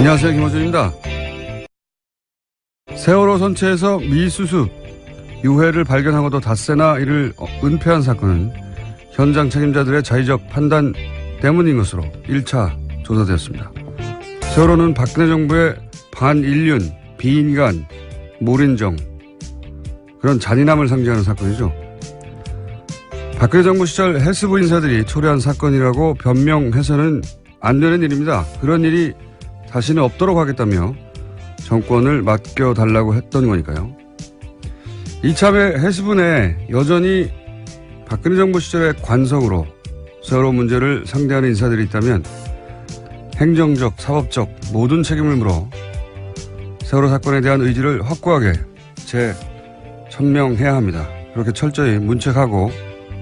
안녕하세요, 김호준입니다. 세월호 선체에서 미수습 유해를 발견하고도 닷새나 이를 은폐한 사건은 현장 책임자들의 자의적 판단 때문인 것으로 1차 조사되었습니다. 세월호는 박근혜 정부의 반인륜, 비인간, 몰인정 그런 잔인함을 상징하는 사건이죠. 박근혜 정부 시절 헬스부 인사들이 초래한 사건이라고 변명해서는 안 되는 일입니다. 그런 일이 다시는 없도록 하겠다며 정권을 맡겨달라고 했던 거니까요. 이참에 헬스부 내 여전히 박근혜 정부 시절의 관성으로 세월호 문제를 상대하는 인사들이 있다면 행정적, 사법적 모든 책임을 물어 세월호 사건에 대한 의지를 확고하게 재천명해야 합니다. 그렇게 철저히 문책하고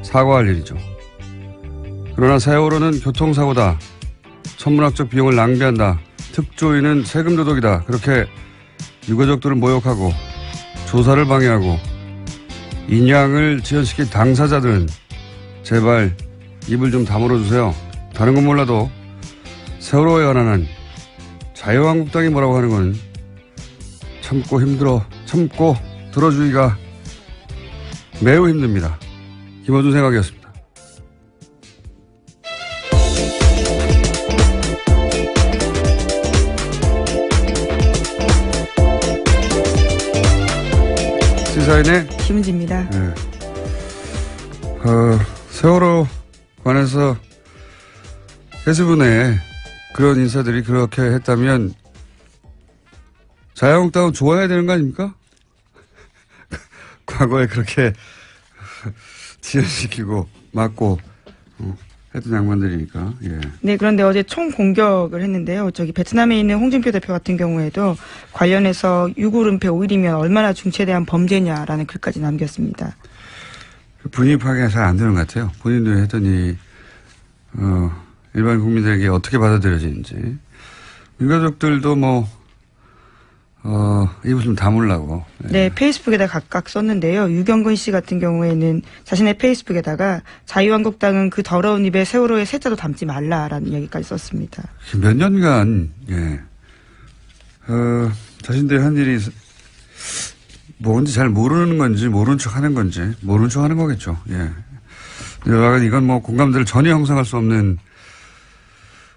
사과할 일이죠. 그러나 세월호는 교통사고다. 천문학적 비용을 낭비한다. 특조위는 세금 도둑이다. 그렇게 유가족들을 모욕하고 조사를 방해하고 인양을 지연시킨 당사자들은 제발 입을 좀 다물어주세요. 다른 건 몰라도 세월호에 관한 자유한국당이 뭐라고 하는 건 참고 들어주기가 매우 힘듭니다. 김어준 생각이었습니다. 시사인의 김은지입니다. 네. 세월호 관해서 헬스부 내에 그런 인사들이 그렇게 했다면 자유한국당은 좋아해야 되는 거 아닙니까? 과거에 그렇게 지연시키고 막고 했던 양반들이니까. 예. 네, 그런데 어제 총 공격을 했는데요. 베트남에 있는 홍준표 대표 같은 경우에도 관련해서 유골 은폐 5일이면 얼마나 중체대한 범죄냐라는 글까지 남겼습니다. 분위기 파악이 잘 안 되는 것 같아요. 본인도 했더니 일반 국민들에게 어떻게 받아들여지는지. 민가족들도 입을 좀 다물라고. 네, 페이스북에다 각각 썼는데요. 유경근 씨 같은 경우에는 자신의 페이스북에다가 자유한국당은 그 더러운 입에 세월호의 세자도 담지 말라라는 이야기까지 썼습니다. 몇 년간, 자신들이 한 일이 뭔지 잘 모르는 건지, 모르는 척 하는 건지, 모르는 척 하는 거겠죠. 예. 이건 공감대를 전혀 형성할 수 없는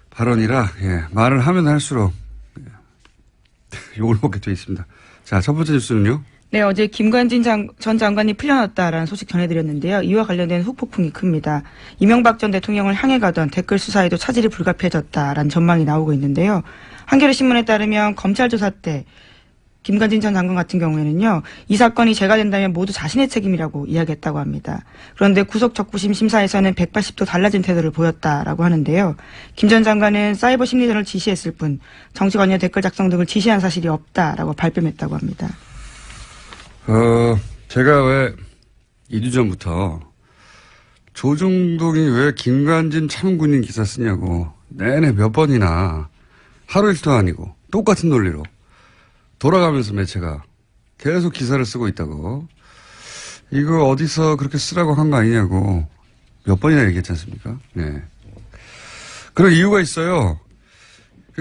발언이라, 말을 하면 할수록, 욕을 먹게 돼 있습니다. 자, 첫 번째 뉴스는요? 네, 어제 김관진 전 장관이 풀려났다라는 소식 전해드렸는데요. 이와 관련된 후폭풍이 큽니다. 이명박 전 대통령을 향해 가던 댓글 수사에도 차질이 불가피해졌다라는 전망이 나오고 있는데요. 한겨레신문에 따르면 검찰 조사 때 김관진 전 장관 같은 경우에는요. 이 사건이 제가 된다면 모두 자신의 책임이라고 이야기했다고 합니다. 그런데 구속 적부심 심사에서는 180도 달라진 태도를 보였다라고 하는데요. 김 전 장관은 사이버 심리전을 지시했을 뿐 정치관여 댓글 작성 등을 지시한 사실이 없다라고 발뺌했다고 합니다. 제가 왜 2주 전부터 조중동이 왜 김관진 참군인 기사 쓰냐고 내내 몇 번이나 하루 이틀도 아니고 똑같은 논리로 돌아가면서 매체가 계속 기사를 쓰고 있다고. 이거 어디서 그렇게 쓰라고 한 거 아니냐고 몇 번이나 얘기했지 않습니까? 네. 그런 이유가 있어요.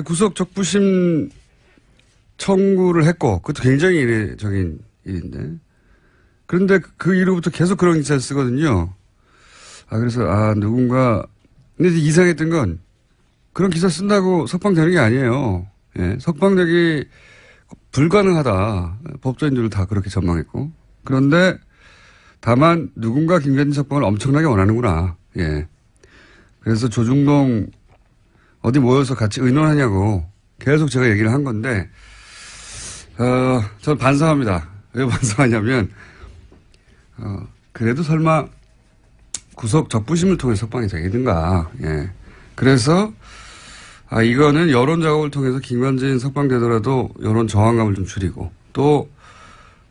구속 적부심 청구를 했고, 그것도 굉장히 이례적인 일인데. 그런데 그 이후부터 계속 그런 기사를 쓰거든요. 그래서, 누군가, 근데 이상했던 건 그런 기사 쓴다고 석방되는 게 아니에요. 예. 석방되기 불가능하다. 법조인들도 다 그렇게 전망했고. 그런데 다만 누군가 김관진 석방을 엄청나게 원하는구나. 예. 그래서 조중동 어디 모여서 같이 의논하냐고 계속 제가 얘기를 한 건데, 저는 반성합니다. 왜 반성하냐면, 그래도 설마 구속 적부심을 통해 석방이 되겠는가. 예. 그래서 이거는 여론 작업을 통해서 김관진 석방되더라도 여론 저항감을 좀 줄이고 또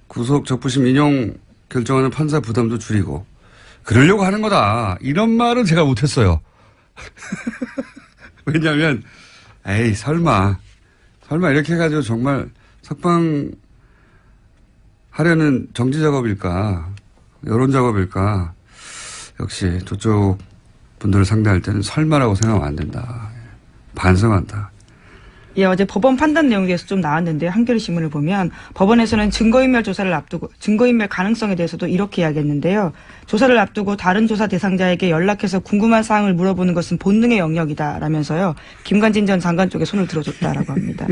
구속 적부심 인용 결정하는 판사 부담도 줄이고 그러려고 하는 거다. 이런 말은 제가 못했어요. 왜냐하면 설마 이렇게 해가지고 정말 석방하려는 정치 작업일까 여론 작업일까 역시 저쪽 분들을 상대할 때는 설마라고 생각하면 안 된다. 반성한다. 예, 어제 법원 판단 내용에 대해서 좀 나왔는데 한겨레 신문을 보면 법원에서는 증거인멸 조사를 앞두고 증거인멸 가능성에 대해서도 이렇게 이야기했는데요. 조사를 앞두고 다른 조사 대상자에게 연락해서 궁금한 사항을 물어보는 것은 본능의 영역이다라면서요. 김관진 전 장관 쪽에 손을 들어줬다라고 합니다.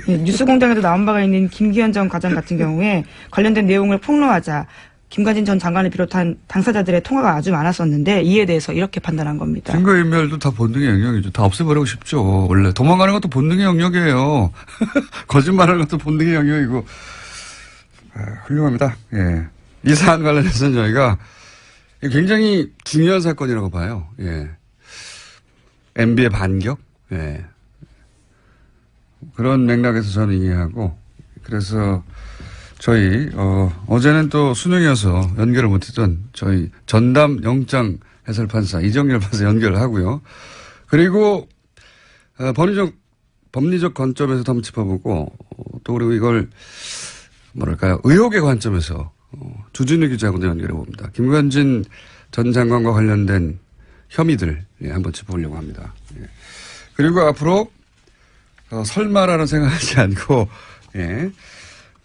예, 뉴스공장에도 나온 바가 있는 김기현 전 과장 같은 경우에 관련된 내용을 폭로하자 김관진 전 장관을 비롯한 당사자들의 통화가 아주 많았었는데 이에 대해서 이렇게 판단한 겁니다. 증거인멸도 다 본능의 영역이죠. 다 없애버리고 싶죠. 원래 도망가는 것도 본능의 영역이에요. 거짓말하는 것도 본능의 영역이고. 훌륭합니다. 예. 이 사안 관련해서는 저희가 굉장히 중요한 사건이라고 봐요. 예. MB의 반격. 예. 그런 맥락에서 저는 이해하고 그래서 저희 어제는 또 수능이어서 연결을 못했던 저희 전담 영장 해설판사 이정열 판사 연결을 하고요. 그리고 법리적 관점에서 한번 짚어보고 또 그리고 이걸 뭐랄까요 의혹의 관점에서 주진우 기자하고도 연결해 봅니다. 김관진 전 장관과 관련된 혐의들 한번 짚어보려고 합니다. 예. 그리고 앞으로 설마라는 생각하지 않고 예.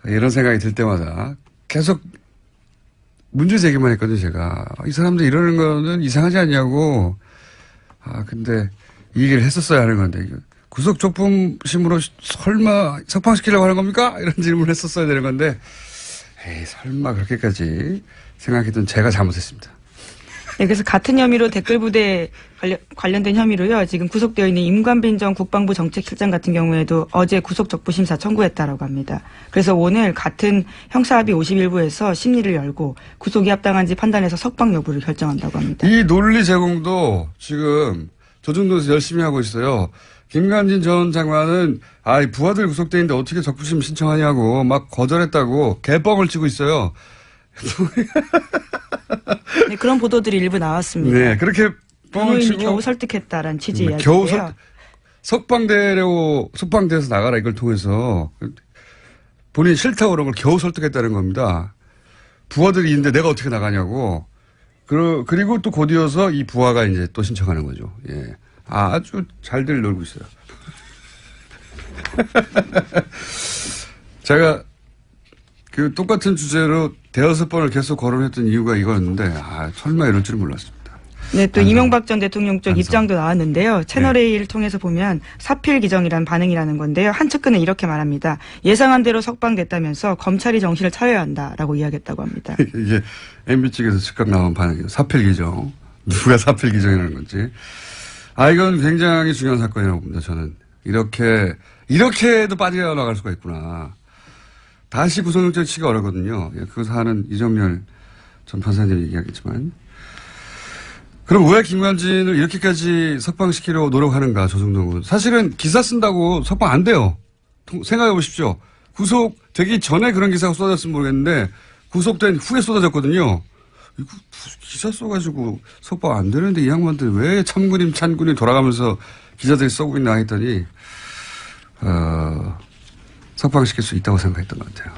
이런 생각이 들 때마다 계속 문제 제기만 했거든요, 제가. 이 사람들 이러는 거는 이상하지 않냐고. 근데 이 얘기를 했었어야 하는 건데, 구속 조품심으로 설마 석방시키려고 하는 겁니까? 이런 질문을 했었어야 되는 건데, 에이, 설마 그렇게까지 생각했던 제가 잘못했습니다. 네, 그래서 같은 혐의로 댓글부대 관련된 혐의로요. 지금 구속되어 있는 임관빈 전 국방부 정책실장 같은 경우에도 어제 구속적부심사 청구했다라고 합니다. 그래서 오늘 같은 형사합의 51부에서 심리를 열고 구속이 합당한지 판단해서 석방 여부를 결정한다고 합니다. 이 논리 제공도 지금 조중동에서 열심히 하고 있어요. 김관진 전 장관은 부하들 구속돼 있는데 어떻게 적부심 신청하냐고 막 거절했다고 개뻥을 치고 있어요. 네, 그런 보도들이 일부 나왔습니다. 네, 그렇게 뻥을 치고 겨우 설득했다는 취지 이야기인데요. 겨우 석방돼서 나가라 이걸 통해서 본인이 싫다고 그런 걸 겨우 설득했다는 겁니다. 부하들이 있는데 내가 어떻게 나가냐고. 그리고 또 곧이어서 이 부하가 이제 또 신청하는 거죠. 예. 아주 잘들 놀고 있어요. 제가 그 똑같은 주제로 대여섯 번을 계속 거론했던 이유가 이거였는데, 설마 이럴 줄은 몰랐습니다. 네, 또 이명박 전 대통령 쪽 입장도 나왔는데요. 채널A를 통해서 보면 사필 기정이란 반응이라는 건데요. 한 측근은 이렇게 말합니다. 예상한 대로 석방됐다면서 검찰이 정신을 차려야 한다라고 이야기했다고 합니다. 이게 MB 측에서 즉각 나온 반응이에요. 사필 기정. 누가 사필 기정이라는 건지. 이건 굉장히 중요한 사건이라고 봅니다. 저는. 이렇게도 빠져나갈 수가 있구나. 다시 구속영장 치기가 어렵거든요. 그 사안은 이정열 전 판사님 얘기하겠지만. 그럼 왜 김관진을 이렇게까지 석방시키려고 노력하는가, 조중동은. 사실은 기사 쓴다고 석방 안 돼요. 생각해 보십시오. 구속되기 전에 그런 기사가 쏟아졌으면 모르겠는데, 구속된 후에 쏟아졌거든요. 이거 기사 써가지고 석방 안 되는데 이 양반들 왜 참군임 찬군임 돌아가면서 기자들이 써고 있나 했더니, 석방시킬 수 있다고 생각했던 것 같아요.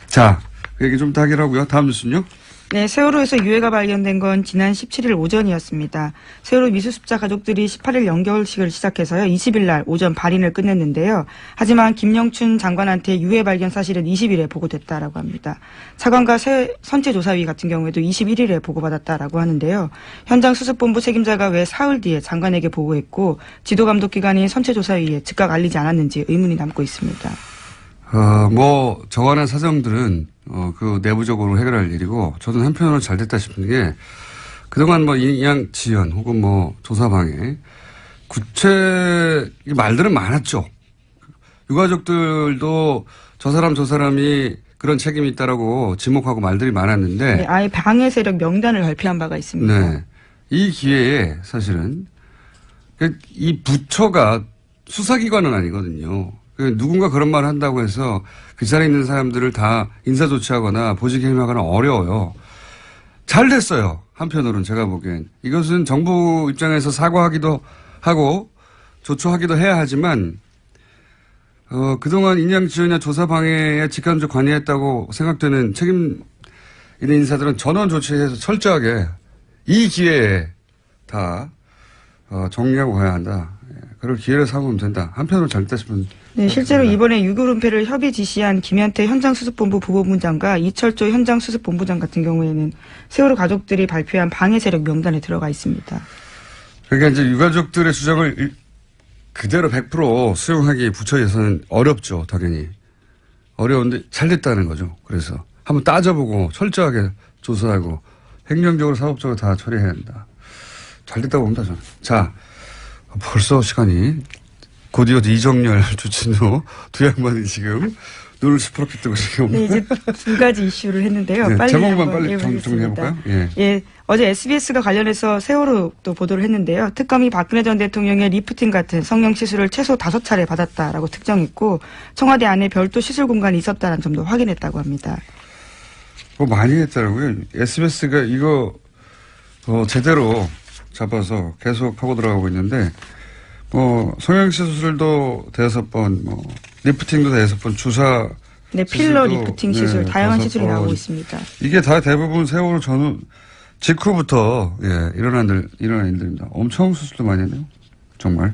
자, 그 얘기 좀 더 하기로 하고요. 다음 뉴스는요? 네, 세월호에서 유해가 발견된 건 지난 17일 오전이었습니다. 세월호 미수습자 가족들이 18일 연결식을 시작해서요. 20일 날 오전 발인을 끝냈는데요. 하지만 김영춘 장관한테 유해 발견 사실은 20일에 보고됐다라고 합니다. 차관과 선체조사위 같은 경우에도 21일에 보고받았다라고 하는데요. 현장 수습본부 책임자가 왜 사흘 뒤에 장관에게 보고했고 지도감독기관인 선체조사위에 즉각 알리지 않았는지 의문이 남고 있습니다. 정한한 사정들은, 그 내부적으로 해결할 일이고, 저는 한편으로 잘 됐다 싶은 게, 그동안 인양 지연 혹은 조사방해, 말들은 많았죠. 유가족들도 저 사람이 그런 책임이 있다라고 지목하고 말들이 많았는데. 네, 아예 방해 세력 명단을 발표한 바가 있습니다. 네. 이 기회에 사실은, 이 부처가 수사기관은 아니거든요. 누군가 그런 말을 한다고 해서 그 자리에 있는 사람들을 다 인사조치하거나 보직해임하거나 어려워요. 잘 됐어요. 한편으로는 제가 보기엔. 이것은 정부 입장에서 사과하기도 하고 조처하기도 해야 하지만 그동안 인양지원이나 조사방해에 직간접 관여했다고 생각되는 책임 있는 인사들은 전원 조치해서 철저하게 이 기회에 다 정리하고 가야 한다. 그걸 기회를 삼으면 된다. 한편으로 잘됐다 싶으면. 네, 실제로 이번에 6.25 은폐를 협의 지시한 김현태 현장수습본부 부본부장과 이철조 현장수습본부장 같은 경우에는 세월호 가족들이 발표한 방해 세력 명단에 들어가 있습니다. 그러니까 이제 유가족들의 주장을 그대로 100% 수용하기 부처에서는 어렵죠, 당연히. 어려운데 잘 됐다는 거죠. 그래서 한번 따져보고 철저하게 조사하고 행정적으로 사법적으로 다 처리해야 한다. 잘 됐다고 봅니다, 저는. 자, 벌써 시간이 곧이어 이정열, 주진우 두 양반이 지금 눈을 시퍼렇게 뜨고 지금. 네, 이제 두 가지 이슈를 했는데요. 네, 빨리 제목만 한번 빨리 정리해볼까요? 예. 예, 어제 SBS가 관련해서 세월호 또 보도를 했는데요. 특검이 박근혜 전 대통령의 리프팅 같은 성형 시술을 최소 5차례 받았다라고 특정했고 청와대 안에 별도 시술 공간이 있었다는 점도 확인했다고 합니다. 뭐 많이 했더라고요. SBS가 이거 제대로 잡아서 계속 하고 들어가고 있는데 뭐 성형시술도 5번, 뭐 리프팅도 5번, 주사 네, 필러 시술도, 리프팅 시술 다양한 5번. 시술이 나오고 있습니다. 이게 다 대부분 세월호 전후 직후부터 일어난 일들입니다. 엄청 수술도 많이 했네요. 정말.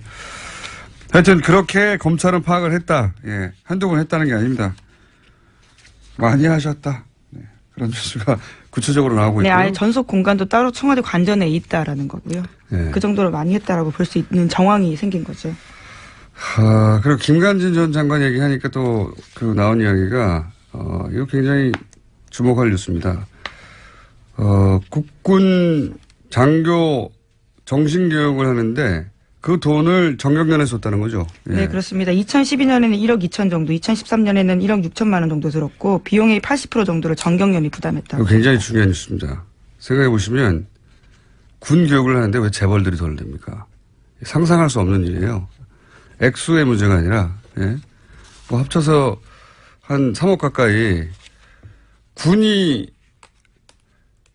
하여튼 그렇게 검찰은 파악을 했다. 예, 한두 번 했다는 게 아닙니다. 많이 하셨다. 네, 그런 뉴스가 구체적으로 나오고 네, 있고요. 아예 전속 공간도 따로 청와대 관전에 있다라는 거고요. 네. 그 정도로 많이 했다라고 볼 수 있는 정황이 생긴 거죠. 그리고 김관진 전 장관 얘기하니까 또 그 나온 이야기가 이거 굉장히 주목할 뉴스입니다. 국군 장교 정신교육을 하는데 그 돈을 정경련에 줬다는 거죠. 예. 네, 그렇습니다. 2012년에는 1억 2천 정도, 2013년에는 1억 6천만 원 정도 들었고 비용의 80% 정도를 정경련이 부담했다고. 이거 굉장히 중요한 뉴스입니다. 생각해 보시면 군 교육을 하는데 왜 재벌들이 돈을 냅니까? 상상할 수 없는 일이에요. 액수의 문제가 아니라 뭐 합쳐서 한 3억 가까이 군이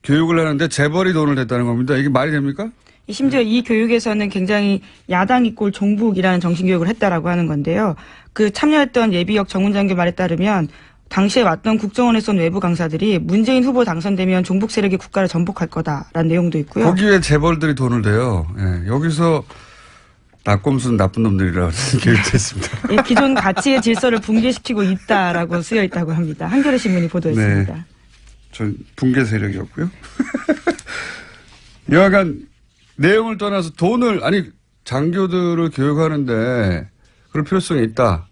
교육을 하는데 재벌이 돈을 냈다는 겁니다. 이게 말이 됩니까? 심지어 이 교육에서는 굉장히 야당 이꼴 종북이라는 정신교육을 했다라고 하는 건데요. 그 참여했던 예비역 정훈장교 말에 따르면 당시에 왔던 국정원에 쏜 외부 강사들이 문재인 후보 당선되면 종북 세력이 국가를 전복할 거다라는 내용도 있고요. 거기에 재벌들이 돈을 대요. 예, 여기서 낙곰수는 나쁜 놈들이라는 교육도 했습니다. 예, 기존 가치의 질서를 붕괴시키고 있다라고 쓰여 있다고 합니다. 한겨레 신문이 보도했습니다. 네. 전 붕괴 세력이었고요. 여하간 내용을 떠나서 장교들을 교육하는데 그럴 필요성이 있다.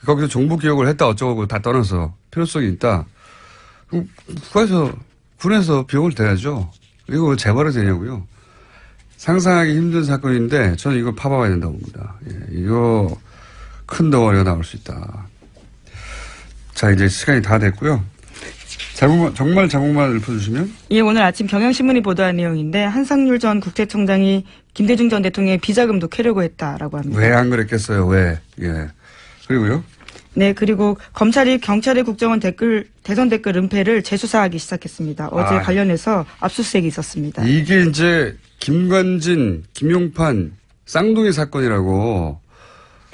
거기서 종북 교육을 했다 어쩌고 다 떠나서 필요성이 있다. 그럼 군에서 비용을 대야죠. 이거 왜 재벌이 되냐고요. 상상하기 힘든 사건인데 저는 이거 파봐야 된다고 봅니다. 예, 이거 큰 덩어리가 나올 수 있다. 자, 이제 시간이 다 됐고요. 정말 자국만 읊어주시면. 예, 오늘 아침 경향신문이 보도한 내용인데 한상률 전 국세청장이 김대중 전 대통령의 비자금도 캐려고 했다라고 합니다. 왜 안 그랬겠어요? 왜? 예. 그리고요. 네, 그리고 검찰이 경찰의 국정원 대선 댓글 은폐를 재수사하기 시작했습니다. 어제 관련해서 압수수색이 있었습니다. 이게 이제 김관진, 김용판 쌍둥이 사건이라고.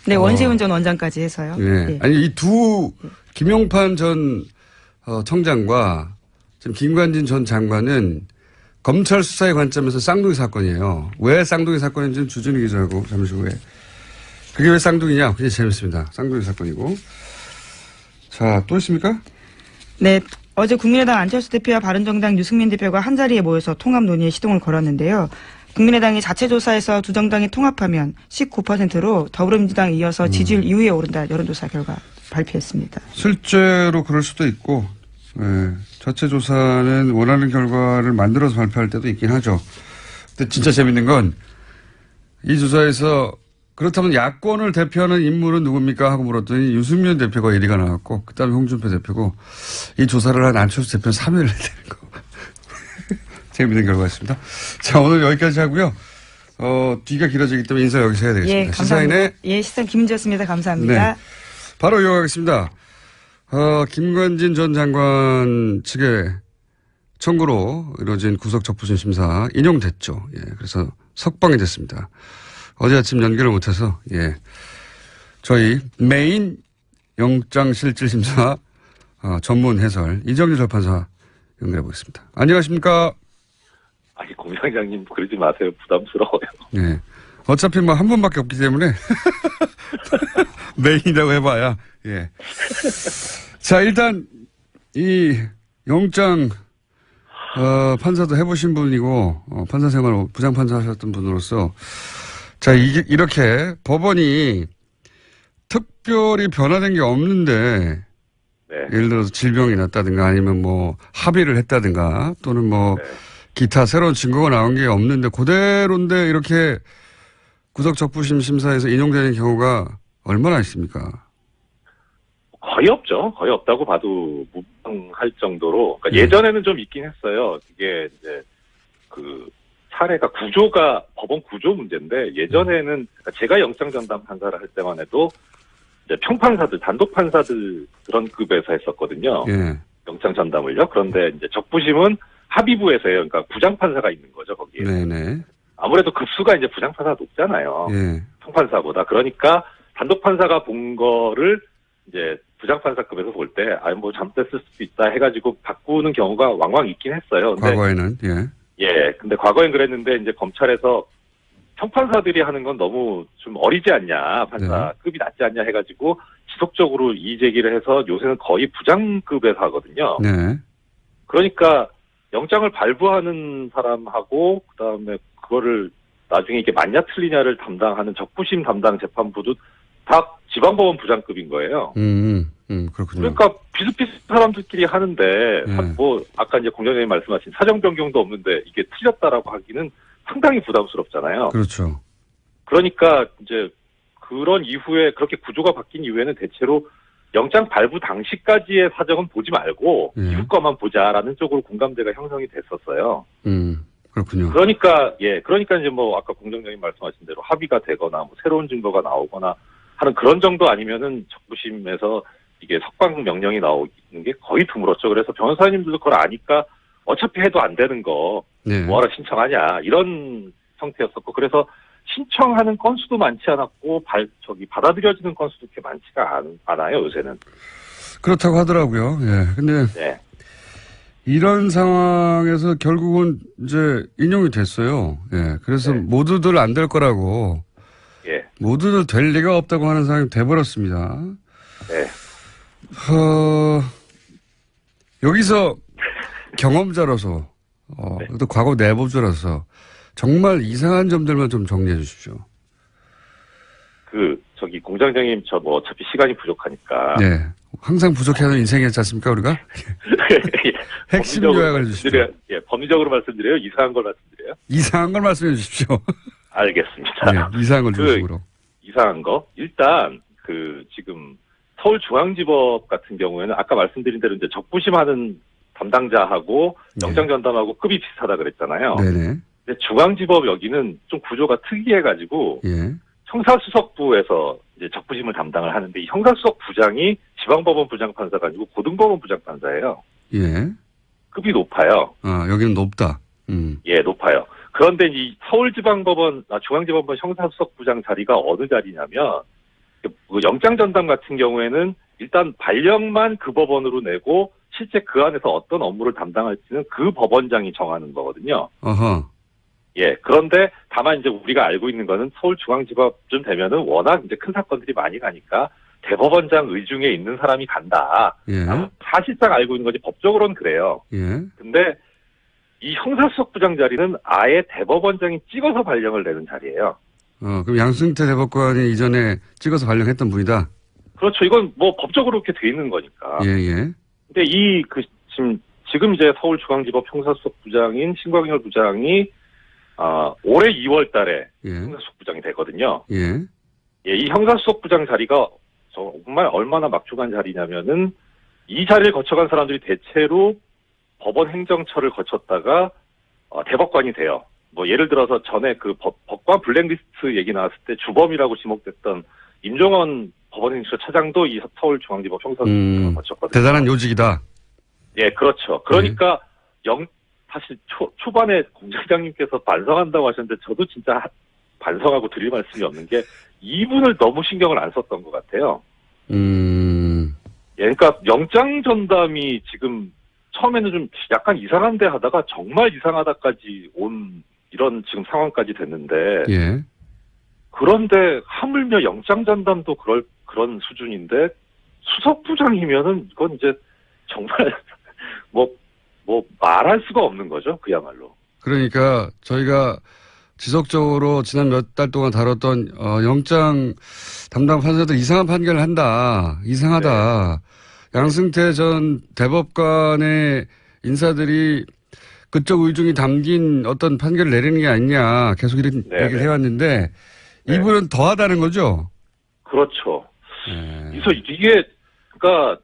네, 원세훈 전 원장까지 해서요. 예. 네. 아니 이 두 김용판 전 청장과 지금 김관진 전 장관은 검찰 수사의 관점에서 쌍둥이 사건이에요. 왜 쌍둥이 사건인지는 주진우 기자하고 잠시 후에. 그게 왜 쌍둥이냐? 굉장히 재밌습니다. 쌍둥이 사건이고. 자, 또 있습니까? 네. 어제 국민의당 안철수 대표와 바른정당 유승민 대표가 한자리에 모여서 통합 논의에 시동을 걸었는데요. 국민의당이 자체 조사에서 두 정당이 통합하면 19%로 더불어민주당에 이어서 지지율 2위에 오른다 여론조사 결과 발표했습니다. 실제로 그럴 수도 있고, 자체 조사는 원하는 결과를 만들어서 발표할 때도 있긴 하죠. 근데 진짜 재밌는 건 이 조사에서 그렇다면 야권을 대표하는 인물은 누굽니까? 하고 물었더니 유승민 대표가 1위가 나왔고, 그 다음에 홍준표 대표고, 이 조사를 한 안철수 대표는 3위를 해야 되는 거. 재밌는 결과였습니다. 자, 오늘 여기까지 하고요. 뒤가 길어지기 때문에 인사 여기서 해야 되겠습니다. 예, 감사합니다. 시사인 김은지였습니다. 감사합니다. 네. 바로 이어가겠습니다. 김관진 전 장관 측의 청구로 이루어진 구속적부심 심사 인용됐죠. 예, 그래서 석방이 됐습니다. 어제 아침 연결을 못해서, 저희 메인 영장실질심사 전문 해설 이정재 절판사 연결해 보겠습니다. 안녕하십니까? 아니, 공장장님 그러지 마세요. 부담스러워요. 네. 어차피 뭐 한 번밖에 없기 때문에 메인이라고 해봐야. 예. 자, 일단 이 영장 판사도 해보신 분이고 판사 생활 부장판사 하셨던 분으로서 자, 이렇게 법원이 특별히 변화된 게 없는데 네. 예를 들어서 질병이 났다든가 아니면 뭐 합의를 했다든가 또는 뭐 네. 기타 새로운 증거가 나온 게 없는데 그대로인데 이렇게 구속적부심 심사에서 인용되는 경우가 얼마나 있습니까? 거의 없죠. 거의 없다고 봐도 무방할 정도로. 그러니까 네. 예전에는 좀 있긴 했어요. 이게 이제 그 사례가 법원 구조 문제인데 예전에는 그러니까 제가 영장 전담 판사를 할 때만 해도 이제 평판사들, 단독 판사들 그런 급에서 했었거든요. 예. 영장 전담을요. 그런데 이제 적부심은 합의부에서 해요. 그러니까 부장판사가 있는 거죠, 거기에. 네네. 아무래도 급수가 이제 부장판사가 높잖아요. 예. 평판사보다. 그러니까 단독 판사가 본 거를 이제 부장판사급에서 볼 때, 뭐 잘못됐을 수도 있다 해가지고 바꾸는 경우가 왕왕 있긴 했어요. 근데 과거에는, 예. 근데 과거엔 그랬는데 이제 검찰에서 평판사들이 하는 건 너무 좀 어리지 않냐, 판사급이 낮지 않냐 해가지고 지속적으로 이의 제기를 해서 요새는 거의 부장급에서 하거든요. 네. 그러니까 영장을 발부하는 사람하고 그다음에 그거를 나중에 이게 맞냐 틀리냐를 담당하는 적부심 담당 재판부도 다 지방법원 부장급인 거예요. 그렇군요. 그러니까 비슷비슷한 사람들끼리 하는데 네. 뭐 아까 이제 공장장님 말씀하신 사정 변경도 없는데 이게 틀렸다라고 하기는 상당히 부담스럽잖아요. 그렇죠. 그러니까 이제 그런 이후에 그렇게 구조가 바뀐 이후에는 대체로 영장 발부 당시까지의 사정은 보지 말고 이후 거만 보자라는 쪽으로 공감대가 형성이 됐었어요. 그렇군요. 그러니까 이제 뭐 아까 공장장님 말씀하신 대로 합의가 되거나 뭐 새로운 증거가 나오거나 하는 그런 정도 아니면은 적부심에서 이게 석방 명령이 나오는 게 거의 드물었죠. 그래서 변호사님들도 그걸 아니까 어차피 해도 안 되는 거 네. 뭐하러 신청하냐 이런 형태였었고 그래서 신청하는 건수도 많지 않았고 받아들여지는 건수도 그렇게 많지가 않아요 요새는. 그렇다고 하더라고요. 예. 근데 네. 이런 상황에서 결국은 이제 인용이 됐어요. 예. 그래서 네. 모두들 안 될 거라고. 예. 모두들 될 리가 없다고 하는 상황이 돼버렸습니다. 네. 여기서 경험자로서, 네. 또 과거 내부자로서 정말 이상한 점들만 좀 정리해 주십시오. 공장장님 저 뭐 어차피 시간이 부족하니까. 네. 항상 부족해하는 인생이었지 않습니까, 우리가? 핵심 요약을 해 주십시오. 법리적으로 말씀드려요? 이상한 걸 말씀드려요? 이상한 걸 말씀해 주십시오. 알겠습니다. 네, 이상한 걸 중심으로. 이상한 거? 일단, 지금, 서울중앙지법 같은 경우에는 아까 말씀드린 대로 이제 적부심하는 담당자하고 네. 영장 전담하고 급이 비슷하다 그랬잖아요. 네네. 근데 중앙지법 여기는 좀 구조가 특이해가지고, 예. 형사수석부에서 이제 적부심을 담당을 하는데 이 형사수석 부장이 지방법원 부장판사가 아니고 고등법원 부장판사예요. 예. 급이 높아요. 여기는 높다. 예, 높아요. 그런데 이 중앙지방법원 형사수석부장 자리가 어느 자리냐면 그 영장 전담 같은 경우에는 일단 발령만 그 법원으로 내고 실제 그 안에서 어떤 업무를 담당할지는 그 법원장이 정하는 거거든요. 어허. 예, 그런데 다만 이제 우리가 알고 있는 거는 서울중앙지법쯤 되면은 워낙 이제 큰 사건들이 많이 가니까 대법원장 의중에 있는 사람이 간다. 예. 사실상 알고 있는 거지 법적으로는 그래요. 예. 근데 이 형사수석부장 자리는 아예 대법원장이 찍어서 발령을 내는 자리예요. 그럼 양승태 대법관이 이전에 찍어서 발령했던 분이다? 그렇죠. 이건 뭐 법적으로 그렇게 돼 있는 거니까. 예, 예. 근데 지금 이제 서울중앙지법 형사수석부장인 신광열 부장이 올해 2월 달에 예. 형사수석부장이 되거든요. 예. 예, 이 형사수석부장 자리가 정말 얼마나 막중한 자리냐면은 이 자리를 거쳐간 사람들이 대체로 법원 행정처를 거쳤다가 대법관이 돼요. 뭐 예를 들어서 전에 그 법관 블랙리스트 얘기 나왔을 때 주범이라고 지목됐던 임종원 법원행정처 차장도 이 서울중앙지법 형사수석부장을 거쳤거든요. 대단한 요직이다. 예, 그렇죠. 그러니까 사실 초반에 공장장님께서 반성한다고 하셨는데 저도 진짜 반성하고 드릴 말씀이 없는 게 이분을 너무 신경을 안 썼던 것 같아요. 예, 그러니까 영장 전담이 지금 처음에는 좀 약간 이상한데 하다가 정말 이상하다까지 온 이런 지금 상황까지 됐는데 예. 그런데 하물며 영장 전담도 그런 수준인데 수석부장이면은 이건 이제 정말 뭐 말할 수가 없는 거죠. 그야말로. 그러니까 저희가 지속적으로 지난 몇 달 동안 다뤘던 영장 담당 판사들 이상한 판결을 한다. 이상하다. 양승태 전 대법관의 인사들이 그쪽 의중이 담긴 어떤 판결을 내리는 게 아니냐. 계속 이런 얘기를 해왔는데 이분은 더하다는 거죠? 그렇죠. 그래서 이게 그러니까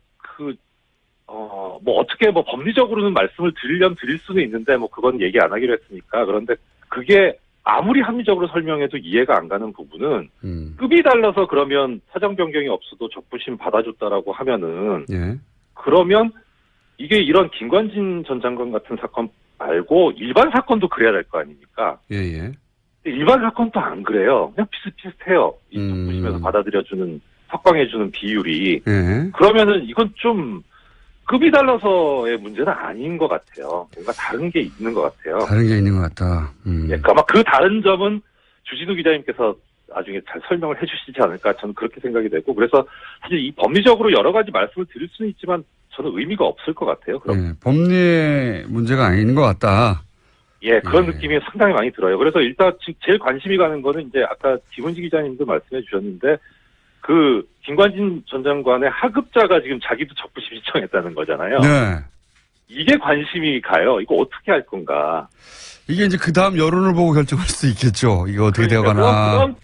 어떻게 법리적으로는 말씀을 드릴 수는 있는데 그건 얘기 안 하기로 했으니까. 그런데 그게 아무리 합리적으로 설명해도 이해가 안 가는 부분은 급이 달라서 그러면 사정 변경이 없어도 적부심 받아줬다라고 하면은 그러면 이게 이런 김관진 전 장관 같은 사건 말고 일반 사건도 그래야 될 거 아닙니까? 일반 사건도 안 그래요. 그냥 비슷비슷해요. 이 적부심에서 받아들여주는 석방해주는 비율이. 그러면은 이건 좀 급이 달라서의 문제는 아닌 것 같아요. 뭔가 다른 게 있는 것 같아요. 다른 게 있는 것 같다. 그러니까 아마 그 다른 점은 주진우 기자님께서 나중에 잘 설명을 해주시지 않을까 저는 그렇게 생각이 되고 그래서 사실 이 법리적으로 여러 가지 말씀을 드릴 수는 있지만 저는 의미가 없을 것 같아요. 그럼 법리의 문제가 아닌 것 같다. 그런 느낌이 상당히 많이 들어요. 그래서 일단 제일 관심이 가는 거는 이제 아까 김은지 기자님도 말씀해 주셨는데 그 김관진 전 장관의 하급자가 지금 자기도 적부심 신청했다는 거잖아요. 이게 관심이 가요. 이거 어떻게 할 건가. 이게 이제 그 다음 여론을 보고 결정할 수도 있겠죠. 이거 어떻게 되어가나.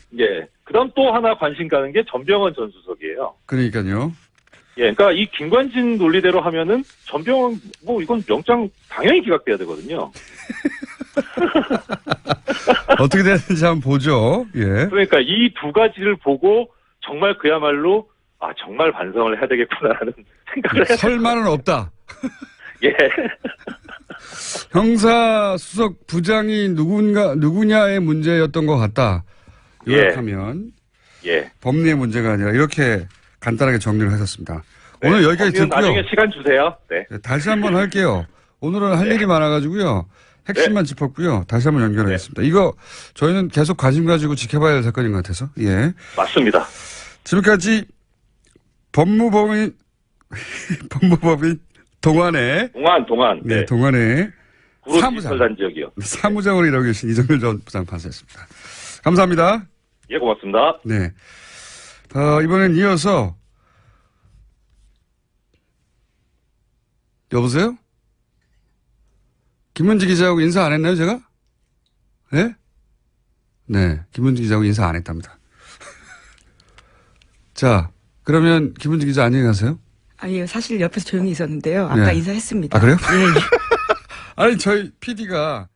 그다음 또 하나 관심 가는 게 전병헌 전 수석이에요. 그러니까요. 그러니까 이 김관진 논리대로 하면은 전병헌 이건 영장 당연히 기각돼야 되거든요. 어떻게 되는지 한번 보죠. 그러니까 이 두 가지를 보고 정말 그야말로 정말 반성을 해야 되겠구나라는 생각을 해요. 설마는 없다. 형사수석 부장이 누구냐의 문제였던 것 같다. 요약하면 법리의 문제가 아니라 이렇게 간단하게 정리를 하셨습니다. 오늘 여기까지 듣고요. 나중에 시간 주세요. 다시 한번 할게요. 오늘은 할 일이 많아가지고요. 핵심만 짚었고요. 다시 한번 연결하겠습니다. 이거 저희는 계속 관심 가지고 지켜봐야 할 사건인 것 같아서. 맞습니다. 지금까지 법무법인 동안의 동안의 사무장으로 일하고 계신 이정열 전 부장판사였습니다. 감사합니다. 고맙습니다. 이번엔 이어서 여보세요? 김은지 기자하고 인사 안 했나요, 제가? 김은지 기자하고 인사 안 했답니다. 자, 그러면 김은지 기자 안녕히 가세요. 사실 옆에서 조용히 있었는데요. 아까 인사했습니다. 그래요? 아니, 저희 PD가